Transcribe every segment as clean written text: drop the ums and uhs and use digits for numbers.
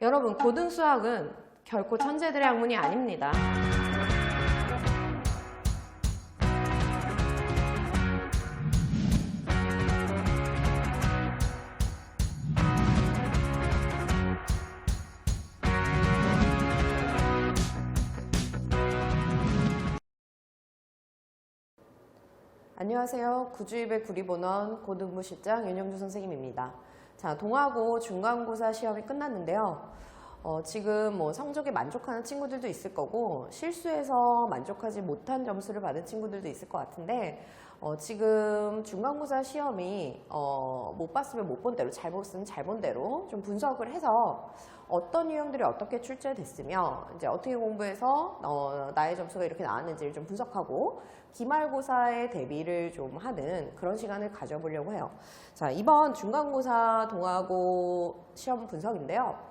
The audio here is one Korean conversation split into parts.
여러분, 고등수학은 결코 천재들의 학문이 아닙니다. 안녕하세요. 구주입의 구리본원 고등부 실장 윤영주 선생님입니다. 자, 동하고 중간고사 시험이 끝났는데요. 지금 성적에 만족하는 친구들도 있을 거고 실수해서 만족하지 못한 점수를 받은 친구들도 있을 것 같은데 지금 중간고사 시험이 못 봤으면 못 본 대로, 잘 봤으면 잘 본 대로 좀 분석을 해서 어떤 유형들이 어떻게 출제됐으며 이제 어떻게 공부해서 나의 점수가 이렇게 나왔는지를 좀 분석하고 기말고사에 대비를 좀 하는 그런 시간을 가져보려고 해요. 자, 이번 중간고사 동하고 시험 분석인데요.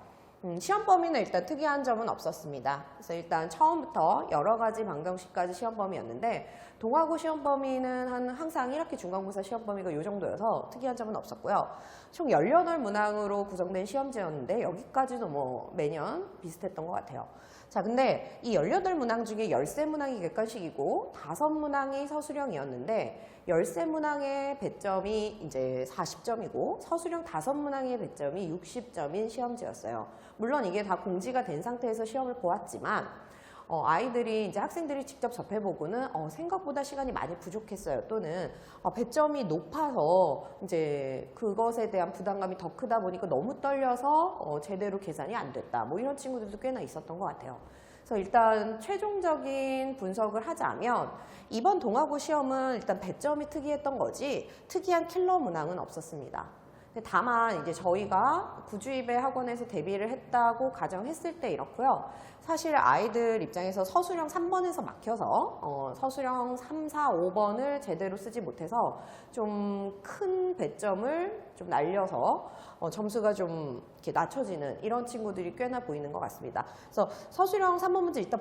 시험 범위는 일단 특이한 점은 없었습니다. 그래서 일단 처음부터 여러 가지 방정식까지 시험 범위였는데 동하고 시험 범위는 항상 1학기 중간고사 시험 범위가 이 정도여서 특이한 점은 없었고요. 총 18문항으로 구성된 시험지였는데 여기까지도 매년 비슷했던 것 같아요. 자, 근데 이 18문항 중에 13문항이 객관식이고 5문항이 서술형이었는데 13문항의 배점이 이제 40점이고 서술형 5문항의 배점이 60점인 시험지였어요. 물론 이게 다 공지가 된 상태에서 시험을 보았지만 아이들이 이제 학생들이 직접 접해보고는 생각보다 시간이 많이 부족했어요. 또는 배점이 높아서 이제 그것에 대한 부담감이 더 크다 보니까 너무 떨려서 제대로 계산이 안 됐다. 이런 친구들도 꽤나 있었던 것 같아요. 그래서 일단 최종적인 분석을 하자면 이번 동하고 시험은 일단 배점이 특이했던 거지 특이한 킬러 문항은 없었습니다. 다만 이제 저희가 구주입의 학원에서 대비를 했다고 가정했을 때 이렇고요. 사실 아이들 입장에서 서술형 3번에서 막혀서 서술형 3, 4, 5번을 제대로 쓰지 못해서 좀 큰 배점을 좀 날려서 점수가 좀 이렇게 낮춰지는 이런 친구들이 꽤나 보이는 것 같습니다. 그래서 서술형 3번 문제 이따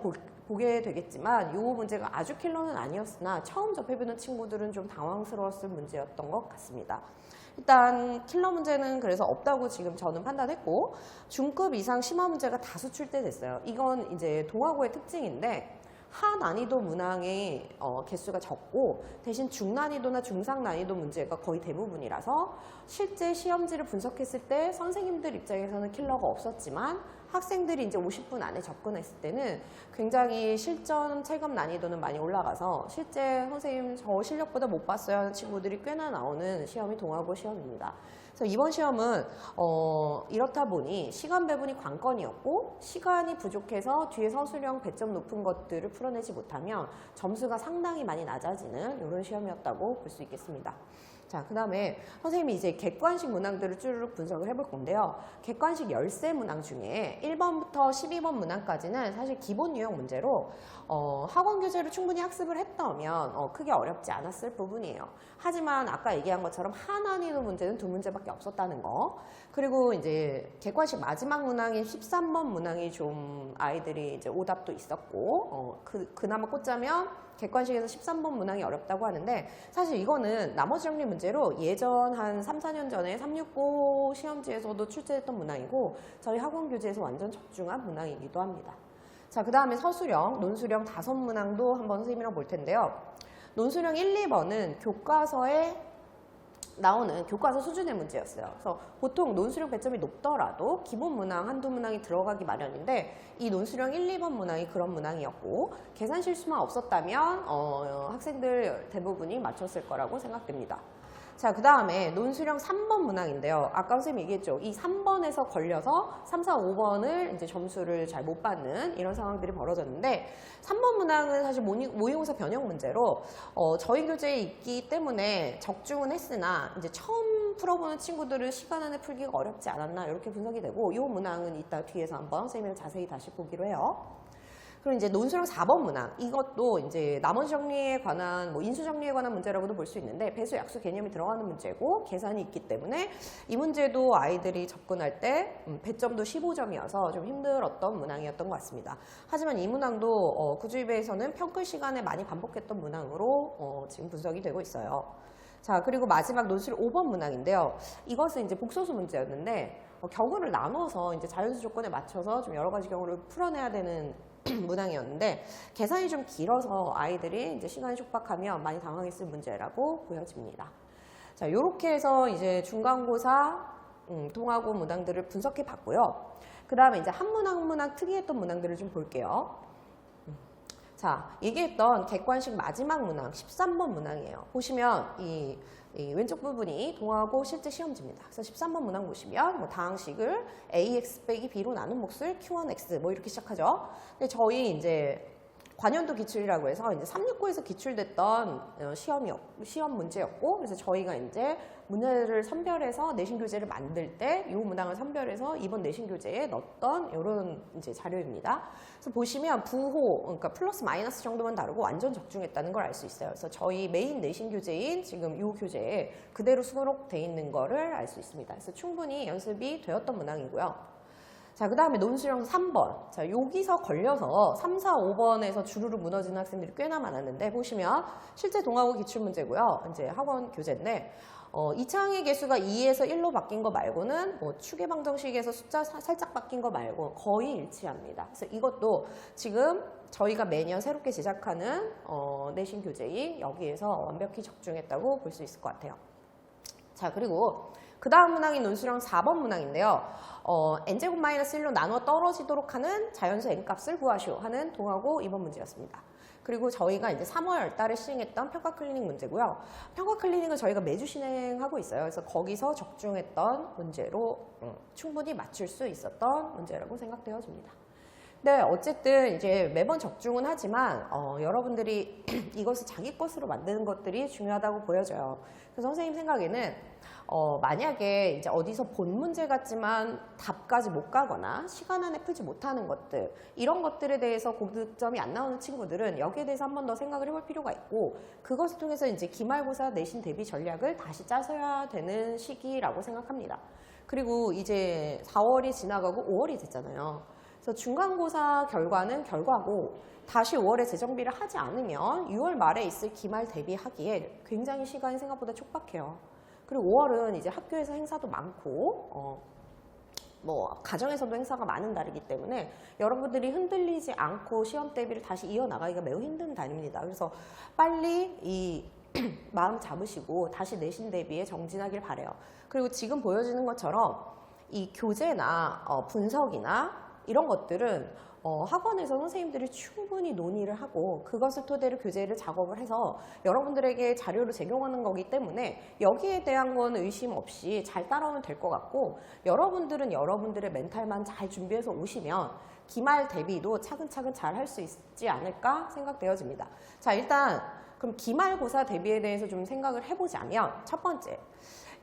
보게 되겠지만 이 문제가 아주 킬러는 아니었으나 처음 접해보는 친구들은 좀 당황스러웠을 문제였던 것 같습니다. 일단 킬러 문제는 그래서 없다고 지금 저는 판단했고 중급 이상 심화 문제가 다수 출제됐어요. 이건 이제 동하고의 특징인데 하난이도 문항의 개수가 적고 대신 중난이도나 중상난이도 문제가 거의 대부분이라서 실제 시험지를 분석했을 때 선생님들 입장에서는 킬러가 없었지만 학생들이 이제 50분 안에 접근했을 때는 굉장히 실전 체감 난이도는 많이 올라가서 실제 선생님 저 실력보다 못 봤어요 하는 친구들이 꽤나 나오는 시험이 동하고 시험입니다. 그래서 이번 시험은 이렇다 보니 시간 배분이 관건이었고 시간이 부족해서 뒤에 서술형 배점 높은 것들을 풀어내지 못하면 점수가 상당히 많이 낮아지는 이런 시험이었다고 볼 수 있겠습니다. 자, 그 다음에 선생님이 이제 객관식 문항들을 쭈르륵 분석을 해볼 건데요. 객관식 13문항 중에 1번부터 12번 문항까지는 사실 기본 유형 문제로 학원 교재를 충분히 학습을 했다면 크게 어렵지 않았을 부분이에요. 하지만 아까 얘기한 것처럼 하난이도 문제는 2문제밖에 없었다는 거. 그리고 이제 객관식 마지막 문항인 13번 문항이 좀 아이들이 이제 오답도 있었고 그나마 꽂자면 객관식에서 13번 문항이 어렵다고 하는데 사실 이거는 나머지 정리 문제로 예전 한 3, 4년 전에 365 시험지에서도 출제했던 문항이고 저희 학원 교재에서 완전 적중한 문항이기도 합니다. 자, 그 다음에 서술형, 논술형 5문항도 한번 선생님이랑 볼 텐데요. 논술형 1, 2번은 교과서에 나오는 교과서 수준의 문제였어요. 그래서 보통 논술형 배점이 높더라도 기본 문항 한두 문항이 들어가기 마련인데 이 논술형 1, 2번 문항이 그런 문항이었고 계산 실수만 없었다면 학생들 대부분이 맞췄을 거라고 생각됩니다. 자, 그 다음에 논술형 3번 문항인데요. 아까 선생님이 얘기했죠. 이 3번에서 걸려서 3, 4, 5번을 이제 점수를 잘 못 받는 이런 상황들이 벌어졌는데 3번 문항은 사실 모의고사 변형 문제로 저희 교재에 있기 때문에 적중은 했으나 이제 처음 풀어보는 친구들은 시간 안에 풀기가 어렵지 않았나 이렇게 분석이 되고 이 문항은 이따 뒤에서 한번 선생님이랑 자세히 다시 보기로 해요. 그리고 이제 논술형 4번 문항 이것도 이제 나머지 정리에 관한 인수 정리에 관한 문제라고도 볼 수 있는데 배수 약수 개념이 들어가는 문제고 계산이 있기 때문에 이 문제도 아이들이 접근할 때 배점도 15점이어서 좀 힘들었던 문항이었던 것 같습니다. 하지만 이 문항도 구주입에서는 평글 시간에 많이 반복했던 문항으로 지금 분석이 되고 있어요. 자, 그리고 마지막 논술 5번 문항인데요. 이것은 이제 복소수 문제였는데 경우를 나눠서 이제 자연수 조건에 맞춰서 좀 여러 가지 경우를 풀어내야 되는 문항이었는데 계산이 좀 길어서 아이들이 이제 시간이 촉박하면 많이 당황했을 문제라고 보여집니다. 자, 요렇게 해서 이제 중간고사 동화고 문항들을 분석해 봤고요. 그 다음에 이제 한 문항 한 문항 특이했던 문항들을 좀 볼게요. 자, 얘기했던 객관식 마지막 문항 13번 문항이에요. 보시면 이 왼쪽 부분이 동화고 실제 시험지입니다. 그래서 13번 문항 보시면 뭐 다항식을 ax 빼기 b로 나눈 몫을 q1x 뭐 이렇게 시작하죠. 근데 저희 이제 관연도 기출이라고 해서 이제 369에서 기출됐던 시험 문제였고, 그래서 저희가 이제 문제를 선별해서 내신 교재를 만들 때 이 문항을 선별해서 이번 내신 교재에 넣었던 이런 이제 자료입니다. 그래서 보시면 부호, 그러니까 플러스 마이너스 정도만 다르고 완전 적중했다는 걸 알 수 있어요. 그래서 저희 메인 내신 교재인 지금 이 교재에 그대로 수록돼 있는 거를 알 수 있습니다. 그래서 충분히 연습이 되었던 문항이고요. 자, 그 다음에 논술형 3번. 자, 여기서 걸려서 3, 4, 5번에서 주르륵 무너지는 학생들이 꽤나 많았는데, 보시면 실제 동화고 기출문제고요. 이제 학원 교재인데, 이차항의 개수가 2에서 1로 바뀐 거 말고는 뭐 추계 방정식에서 숫자 살짝 바뀐 거 말고 거의 일치합니다. 그래서 이것도 지금 저희가 매년 새롭게 제작하는 내신 교재인 여기에서 완벽히 적중했다고 볼 수 있을 것 같아요. 자, 그리고 그 다음 문항이 논술형 4번 문항인데요. n제곱 마이너스 1로 나눠 떨어지도록 하는 자연수 n값을 구하시오 하는 동화고 2번 문제였습니다. 그리고 저희가 이제 3월 달에 시행했던 평가 클리닉 문제고요. 평가 클리닉은 저희가 매주 진행하고 있어요. 그래서 거기서 적중했던 문제로 충분히 맞출 수 있었던 문제라고 생각되어집니다. 네, 어쨌든 이제 매번 적중은 하지만 여러분들이 이것을 자기 것으로 만드는 것들이 중요하다고 보여져요. 그래서 선생님 생각에는 만약에 이제 어디서 본 문제 같지만 답까지 못 가거나 시간 안에 풀지 못하는 것들, 이런 것들에 대해서 고득점이 안 나오는 친구들은 여기에 대해서 한 번 더 생각을 해볼 필요가 있고, 그것을 통해서 이제 기말고사 내신 대비 전략을 다시 짜서야 되는 시기라고 생각합니다. 그리고 이제 4월이 지나가고 5월이 됐잖아요. 그래서 중간고사 결과는 결과고 다시 5월에 재정비를 하지 않으면 6월 말에 있을 기말 대비하기에 굉장히 시간이 생각보다 촉박해요. 그리고 5월은 이제 학교에서 행사도 많고 뭐 가정에서도 행사가 많은 달이기 때문에 여러분들이 흔들리지 않고 시험 대비를 다시 이어나가기가 매우 힘든 달입니다. 그래서 빨리 이 마음 잡으시고 다시 내신 대비에 정진하길 바라요. 그리고 지금 보여지는 것처럼 이 교재나 분석이나 이런 것들은 학원에서 선생님들이 충분히 논의를 하고 그것을 토대로 교재를 작업을 해서 여러분들에게 자료를 제공하는 거기 때문에 여기에 대한 건 의심 없이 잘 따라오면 될 것 같고, 여러분들은 여러분들의 멘탈만 잘 준비해서 오시면 기말 대비도 차근차근 잘 할 수 있지 않을까 생각되어집니다. 자, 일단 그럼 기말고사 대비에 대해서 좀 생각을 해보자면 첫 번째,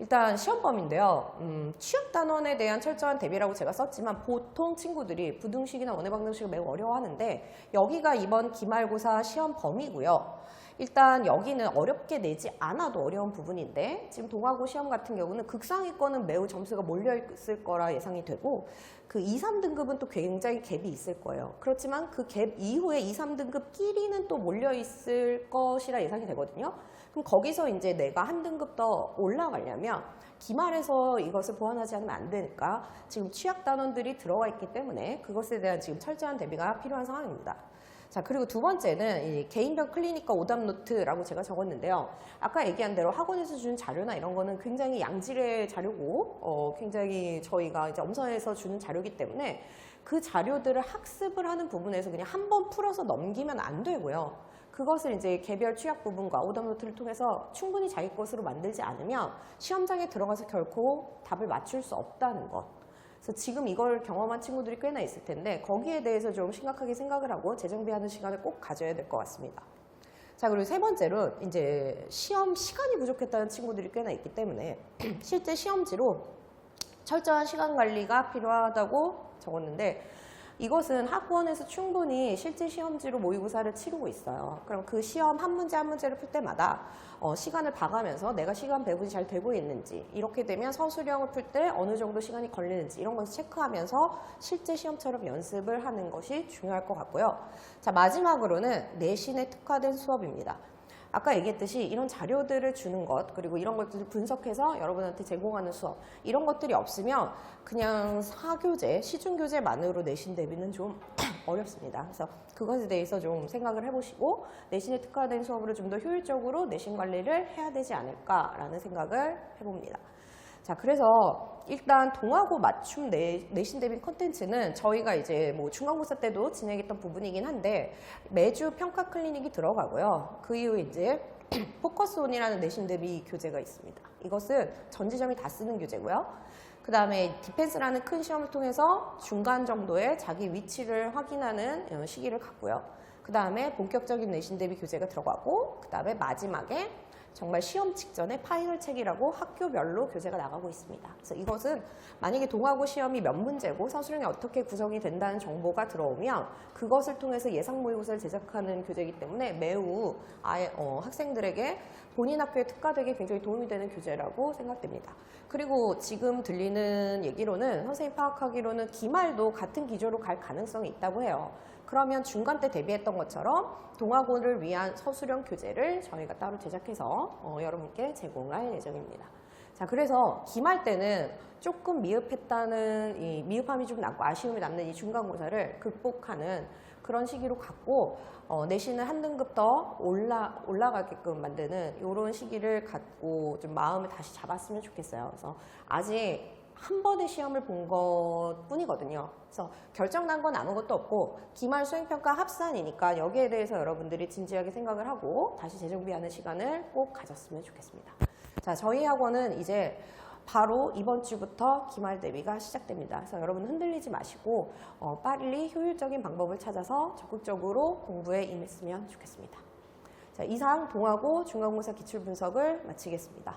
일단 시험범인데요. 취업 단원에 대한 철저한 대비라고 제가 썼지만 보통 친구들이 부등식이나 원의 방정식을 매우 어려워하는데 여기가 이번 기말고사 시험 범위고요. 일단 여기는 어렵게 내지 않아도 어려운 부분인데 지금 동화고 시험 같은 경우는 극상위권은 매우 점수가 몰려있을 거라 예상이 되고 그 2, 3등급은 또 굉장히 갭이 있을 거예요. 그렇지만 그 갭 이후에 2, 3등급끼리는 또 몰려있을 것이라 예상이 되거든요. 그럼 거기서 이제 내가 한 등급 더 올라가려면 기말에서 이것을 보완하지 않으면 안 되니까 지금 취약 단원들이 들어와 있기 때문에 그것에 대한 지금 철저한 대비가 필요한 상황입니다. 자, 그리고 두 번째는 이 개인별 클리닉과 오답 노트라고 제가 적었는데요. 아까 얘기한 대로 학원에서 주는 자료나 이런 거는 굉장히 양질의 자료고 굉장히 저희가 이제 엄선해서 주는 자료이기 때문에 그 자료들을 학습을 하는 부분에서 그냥 한 번 풀어서 넘기면 안 되고요. 그것을 이제 개별 취약 부분과 오답 노트를 통해서 충분히 자기 것으로 만들지 않으면 시험장에 들어가서 결코 답을 맞출 수 없다는 것. 그래서 지금 이걸 경험한 친구들이 꽤나 있을 텐데 거기에 대해서 좀 심각하게 생각을 하고 재정비하는 시간을 꼭 가져야 될 것 같습니다. 자, 그리고 세 번째로 이제 시험 시간이 부족했다는 친구들이 꽤나 있기 때문에 실제 시험지로 철저한 시간 관리가 필요하다고 적었는데 이것은 학원에서 충분히 실제 시험지로 모의고사를 치르고 있어요. 그럼 그 시험 한 문제 한 문제를 풀 때마다 시간을 봐가면서 내가 시간 배분이 잘 되고 있는지, 이렇게 되면 서술형을 풀 때 어느 정도 시간이 걸리는지 이런 것을 체크하면서 실제 시험처럼 연습을 하는 것이 중요할 것 같고요. 자, 마지막으로는 내신에 특화된 수업입니다. 아까 얘기했듯이 이런 자료들을 주는 것, 그리고 이런 것들을 분석해서 여러분한테 제공하는 수업, 이런 것들이 없으면 그냥 사교재, 시중교재만으로 내신 대비는 좀 어렵습니다. 그래서 그것에 대해서 좀 생각을 해보시고 내신에 특화된 수업으로 좀 더 효율적으로 내신 관리를 해야 되지 않을까라는 생각을 해봅니다. 자, 그래서 일단 동하고 맞춤 내신 대비 컨텐츠는 저희가 이제 뭐 중간고사 때도 진행했던 부분이긴 한데 매주 평가 클리닉이 들어가고요. 그 이후에 이제 포커스온이라는 내신 대비 교재가 있습니다. 이것은 전 지점이 다 쓰는 교재고요. 그 다음에 디펜스라는 큰 시험을 통해서 중간 정도의 자기 위치를 확인하는 시기를 갖고요. 그 다음에 본격적인 내신 대비 교재가 들어가고, 그 다음에 마지막에 정말 시험 직전에 파이널 책이라고 학교별로 교재가 나가고 있습니다. 그래서 이것은 만약에 동하고 시험이 몇 문제고 서술형이 어떻게 구성이 된다는 정보가 들어오면 그것을 통해서 예상 모의고사를 제작하는 교재이기 때문에 매우 학생들에게 본인 학교에 특화되게 굉장히 도움이 되는 교재라고 생각됩니다. 그리고 지금 들리는 얘기로는 선생님 파악하기로는 기말도 같은 기조로 갈 가능성이 있다고 해요. 그러면 중간 때 대비했던 것처럼 동아고를 위한 서술형 교재를 저희가 따로 제작해서 여러분께 제공할 예정입니다. 자, 그래서 기말 때는 조금 미흡했다는 이 미흡함이 좀 남고 아쉬움이 남는 이 중간고사를 극복하는 그런 시기로 갖고 내신을 한 등급 더 올라가게끔 만드는 이런 시기를 갖고 좀 마음을 다시 잡았으면 좋겠어요. 그래서 아직 한 번의 시험을 본 것 뿐이거든요. 그래서 결정난 건 아무것도 없고 기말 수행평가 합산이니까 여기에 대해서 여러분들이 진지하게 생각을 하고 다시 재정비하는 시간을 꼭 가졌으면 좋겠습니다. 자, 저희 학원은 이제 바로 이번 주부터 기말 대비가 시작됩니다. 그래서 여러분 흔들리지 마시고 빨리 효율적인 방법을 찾아서 적극적으로 공부에 임했으면 좋겠습니다. 자, 이상 동하고 중간고사 기출 분석을 마치겠습니다.